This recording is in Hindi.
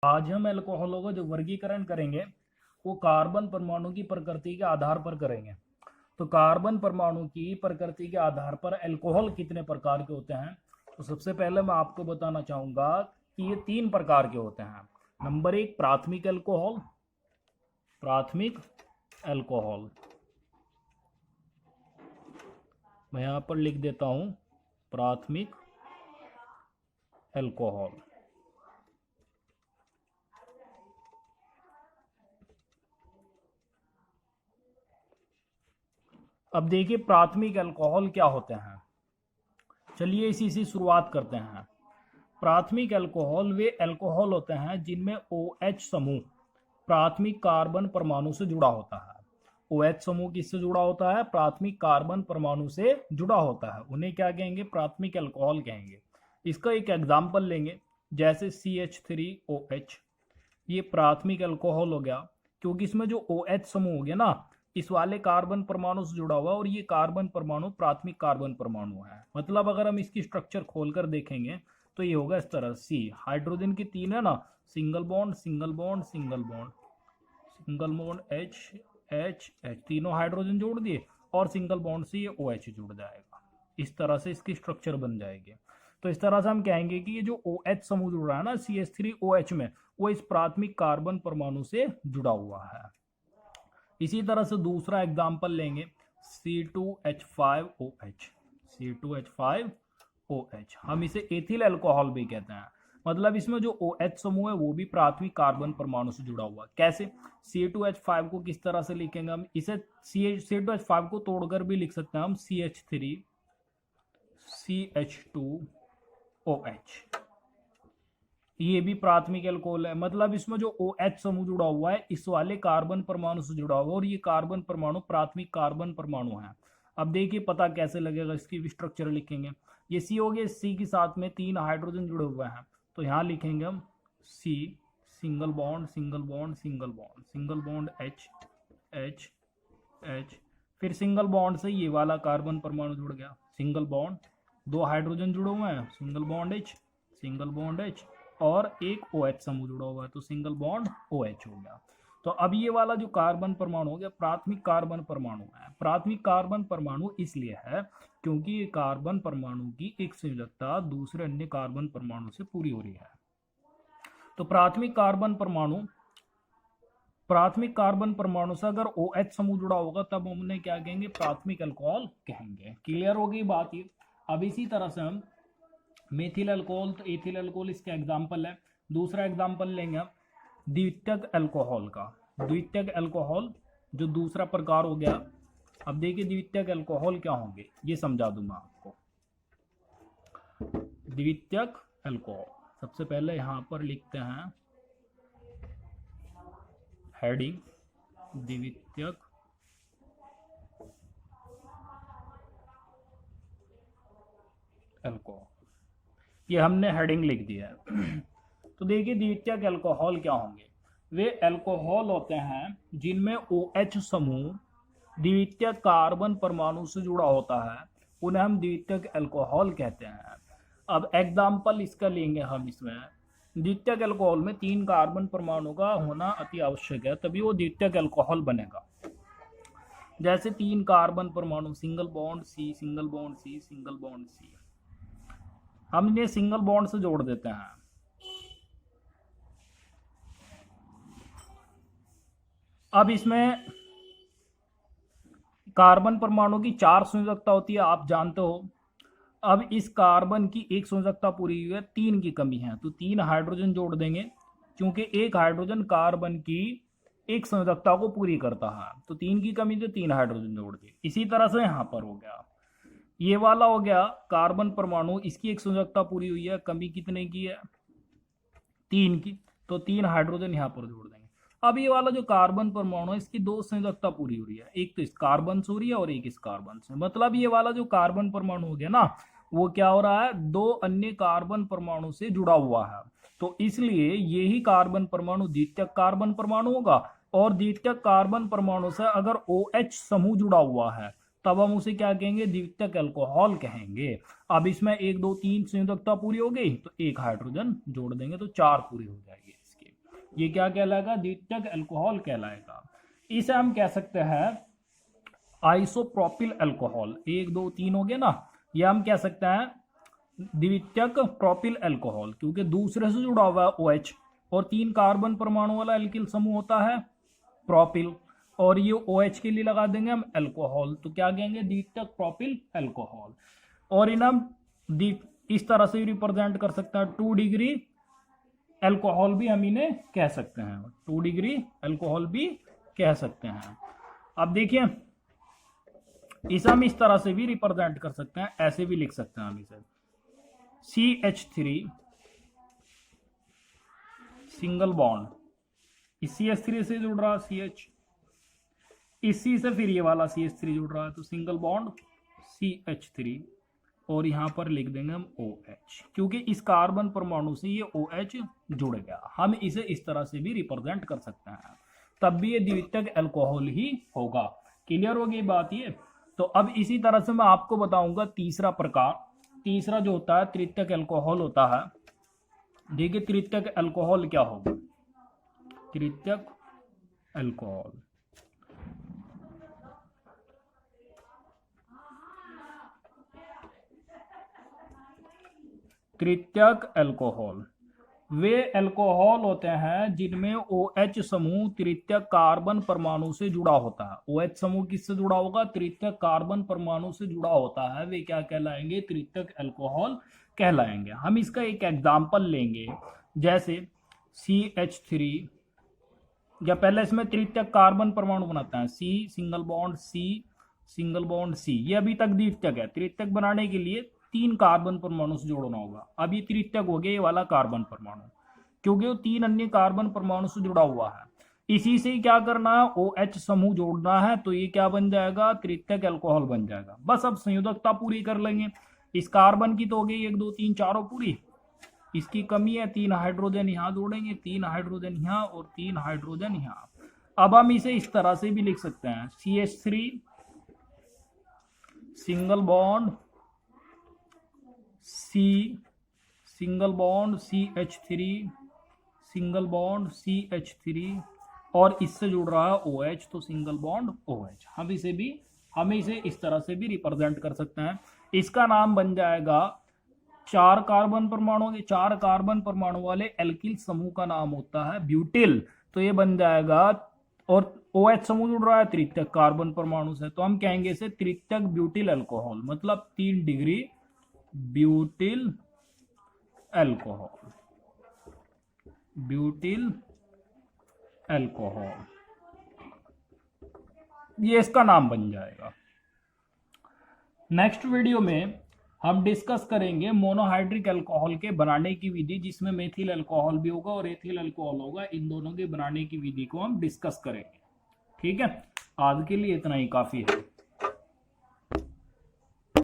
आज हम अल्कोहलों का जो वर्गीकरण करेंगे वो कार्बन परमाणु की प्रकृति के आधार पर करेंगे। तो कार्बन परमाणु की प्रकृति के आधार पर अल्कोहल कितने प्रकार के होते हैं, तो सबसे पहले मैं आपको बताना चाहूंगा कि ये 3 प्रकार के होते हैं। नंबर 1 प्राथमिक अल्कोहल। प्राथमिक अल्कोहल मैं यहां पर लिख देता हूं, प्राथमिक अल्कोहल। अब देखिए प्राथमिक अल्कोहल क्या होते हैं। चलिए इसी से शुरुआत करते हैं। प्राथमिक अल्कोहल वे अल्कोहल होते हैं जिनमें OH समूह प्राथमिक कार्बन परमाणु से जुड़ा होता है। OH समूह किससे जुड़ा होता है? प्राथमिक कार्बन परमाणु से जुड़ा होता है। उन्हें क्या कहेंगे? प्राथमिक अल्कोहल कहेंगे। इसका एक एग्जाम्पल लेंगे, जैसे CH3OH। ये प्राथमिक अल्कोहल हो गया क्योंकि इसमें जो OH समूह हो गया ना, इस वाले कार्बन परमाणु से जुड़ा हुआ, और ये कार्बन परमाणु प्राथमिक कार्बन परमाणु है। मतलब अगर हम इसकी स्ट्रक्चर खोलकर देखेंगे तो ये होगा इस तरह। C हाइड्रोजन की 3 है ना, single bond single bond single bond single bond H H H, तीनों हाइड्रोजन जोड़ दिए और सिंगल बॉन्ड से ये OH जुड़ जाएगा। इस तरह से इसकी स्ट्रक्चर बन जाएगी। तो इस तरह से हम कहेंगे कि ये जो OH समूह जुड़ रहा है ना CH3OH में, वो इस प्राथमिक कार्बन परमाणु से जुड़ा हुआ है। इसी तरह से दूसरा एग्जाम्पल लेंगे, C2H5OH। C2H5OH हम इसे एथिल अल्कोहल भी कहते हैं। मतलब इसमें जो OH समूह है वो भी प्राथमिक कार्बन परमाणु से जुड़ा हुआ। कैसे? C2H5 को किस तरह से लिखेंगे हम? इसे C2H5 को तोड़कर भी लिख सकते हैं हम CH3 CH2OH। ये भी प्राथमिक अल्कोहल है। मतलब इसमें जो OH समूह जुड़ा हुआ है इस वाले कार्बन परमाणु से जुड़ा हुआ, और ये कार्बन परमाणु प्राथमिक कार्बन परमाणु है। अब देखिए पता कैसे लगेगा, इसकी भी स्ट्रक्चर लिखेंगे। ये C हो गया, C के साथ में 3 हाइड्रोजन जुड़े हुए हैं, तो यहाँ लिखेंगे हम C single bond single bond single bond single bond H H H, फिर सिंगल बॉन्ड से ये वाला कार्बन परमाणु जुड़ गया, सिंगल बॉन्ड, 2 हाइड्रोजन जुड़े हुए हैं, single bond H single bond H, और एक OH समूह जुड़ा हुआ है तो सिंगल बॉन्ड OH हो गया। तो अब ये वाला जो कार्बन परमाणु हो गया प्राथमिक कार्बन परमाणु है। प्राथमिक कार्बन परमाणु इसलिए है क्योंकि ये कार्बन परमाणु की एक संयोजकता दूसरे अन्य कार्बन परमाणु से पूरी हो रही है। तो प्राथमिक कार्बन परमाणु से अगर OH समूह जुड़ा होगा तब हम उन्हें क्या कहेंगे? प्राथमिक अल्कोहल कहेंगे। क्लियर होगी बात ये। अब इसी तरह से हम मेथिल अल्कोहल, तो एथिल अल्कोहल इसका एग्जाम्पल है। दूसरा एग्जाम्पल लेंगे हम द्वितीयक अल्कोहल का। द्वितीयक अल्कोहल जो दूसरा प्रकार हो गया। अब देखिए द्वितीयक अल्कोहल क्या होंगे ये समझा दूंगा आपको। द्वितीयक अल्कोहल सबसे पहले यहां पर लिखते हैं हेडिंग, द्वितीयक अल्कोहल, ये हमने हेडिंग लिख दिया है। तो देखिए द्वितीयक अल्कोहल क्या होंगे? वे अल्कोहल होते हैं जिनमें OH समूह द्वितीयक कार्बन परमाणु से जुड़ा होता है, उन्हें हम द्वितीयक अल्कोहल कहते हैं। अब एग्जाम्पल इसका लेंगे हम। इसमें द्वितीयक अल्कोहल में 3 कार्बन परमाणु का होना अति आवश्यक है, तभी वो द्वितीयक अल्कोहल बनेगा। जैसे 3 कार्बन परमाणु, single bond C single bond C single bond C, हम इन्हें सिंगल बॉन्ड से जोड़ देते हैं। अब इसमें कार्बन परमाणु की 4 संयोजकता होती है, आप जानते हो। अब इस कार्बन की एक संयोजकता पूरी हुई है, 3 की कमी है, तो 3 हाइड्रोजन जोड़ देंगे क्योंकि एक हाइड्रोजन कार्बन की एक संयोजकता को पूरी करता है। तो 3 की कमी तो 3 हाइड्रोजन जोड़ दिए। इसी तरह से यहाँ पर हो गया, ये वाला हो गया कार्बन परमाणु, इसकी एक संयोजकता पूरी हुई है, कमी कितने की है? 3 की, तो 3 हाइड्रोजन यहाँ पर जोड़ देंगे। अब ये वाला जो कार्बन परमाणु है इसकी 2 संयोजकता पूरी हो रही है, एक तो इस कार्बन से हो रही है और एक इस कार्बन से। मतलब ये वाला जो कार्बन परमाणु हो गया ना, वो क्या हो रहा है? 2 अन्य कार्बन परमाणु से जुड़ा हुआ है। तो इसलिए यही कार्बन परमाणु द्वितीयक कार्बन परमाणु होगा, और द्वितीयक कार्बन परमाणु से अगर OH समूह जुड़ा हुआ है तब हम उसे क्या कहेंगे? द्वितीयक अल्कोहल कहेंगे। अब इसमें 1 2 3 संयोजकता पूरी हो गई तो 1 हाइड्रोजन जोड़ देंगे तो 4 पूरी हो जाएगी इसकी। ये क्या कहलाएगा, द्वितीयक अल्कोहल कहलाएगा। इसे हम कह सकते हैं आइसोप्रोपिल अल्कोहल। 1 2 3 हो गया ना, ये हम कह सकते हैं द्वितीयक प्रोपिल अल्कोहल, क्योंकि दूसरे से जुड़ा हुआ है OH और 3 कार्बन परमाणु वाला एल्किल समूह होता है प्रोपिल, और ये OH के लिए लगा देंगे हम अल्कोहल, तो क्या कहेंगे, द्वितीयक प्रोपिल अल्कोहल। और इन हम इस तरह से रिप्रेजेंट कर सकते हैं, 2 डिग्री अल्कोहल भी हम इन्हें कह सकते हैं, 2 डिग्री अल्कोहल भी कह सकते हैं। अब देखिए इसे हम इस तरह से भी रिप्रेजेंट कर सकते हैं, ऐसे भी लिख सकते हैं हम इसे, CH3 सिंगल बॉन्ड, इस CH3 से जुड़ रहा है CH, इसी से फिर ये वाला CH3 जुड़ रहा है, तो सिंगल बॉन्ड CH3, और यहां पर लिख देंगे हम OH, क्योंकि इस कार्बन परमाणु से ये OH जुड़ गया। हम इसे इस तरह से भी रिप्रेजेंट कर सकते हैं, तब भी ये द्वितीयक अल्कोहल ही होगा। क्लियर होगी बात ये। तो अब इसी तरह से मैं आपको बताऊंगा तीसरा प्रकार, तीसरा जो होता है तृतीयक अल्कोहल होता है। देखिए तृतीयक अल्कोहल क्या होगा, तृतीयक अल्कोहल तृतीयक अल्कोहल वे अल्कोहल होते हैं जिनमें OH समूह तृतीयक कार्बन परमाणु से जुड़ा होता है। OH समूह किससे जुड़ा होगा, तृतीयक कार्बन परमाणु से जुड़ा होता है, वे क्या कहलाएंगे, तृतीयक अल्कोहल कहलाएंगे। हम इसका एक एग्जाम्पल लेंगे, जैसे CH3, या पहले इसमें तृतीयक कार्बन परमाणु बनाते हैं, C single bond C single bond C, ये अभी तक द्वितीयक है। तृतीयक बनाने के लिए 3 कार्बन परमाणु से जोड़ना होगा। अब ये तृतीयक हो गया ये वाला कार्बन परमाणु, क्योंकि वो 3 अन्य कार्बन परमाणु से जुड़ा हुआ है। इसी से क्या करना है, OH समूह जोड़ना है, तो ये क्या बन जाएगा, तृतीयक अल्कोहल बन जाएगा। बस अब संयोजकता पूरी कर लेंगे। इस कार्बन की तो हो गई 1 2 3 4 पूरी, इसकी कमी है 3 हाइड्रोजन यहाँ जोड़ेंगे, 3 हाइड्रोजन यहाँ और 3 हाइड्रोजन यहाँ। अब हम इसे इस तरह से भी लिख सकते हैं, CH3 single bond C single bond CH3 single bond CH3, और इससे जुड़ रहा है OH, तो सिंगल बॉन्ड OH। हमें इसे इस तरह से भी रिप्रेजेंट कर सकते हैं। इसका नाम बन जाएगा 4 कार्बन परमाणु के 4 कार्बन परमाणु वाले एल्किल समूह का नाम होता है ब्यूटिल, तो ये बन जाएगा, और OH समूह जुड़ रहा है तृतीयक कार्बन परमाणु से, तो हम कहेंगे इसे तृतीयक ब्यूटिल अल्कोहल, मतलब 3 degree butyl alcohol, butyl alcohol, ये इसका नाम बन जाएगा। नेक्स्ट वीडियो में हम डिस्कस करेंगे मोनोहाइड्रिक अल्कोहल के बनाने की विधि, जिसमें मेथिल अल्कोहल भी होगा और एथिल अल्कोहल होगा। इन दोनों के बनाने की विधि को हम डिस्कस करेंगे। ठीक है, आज के लिए इतना ही काफी है।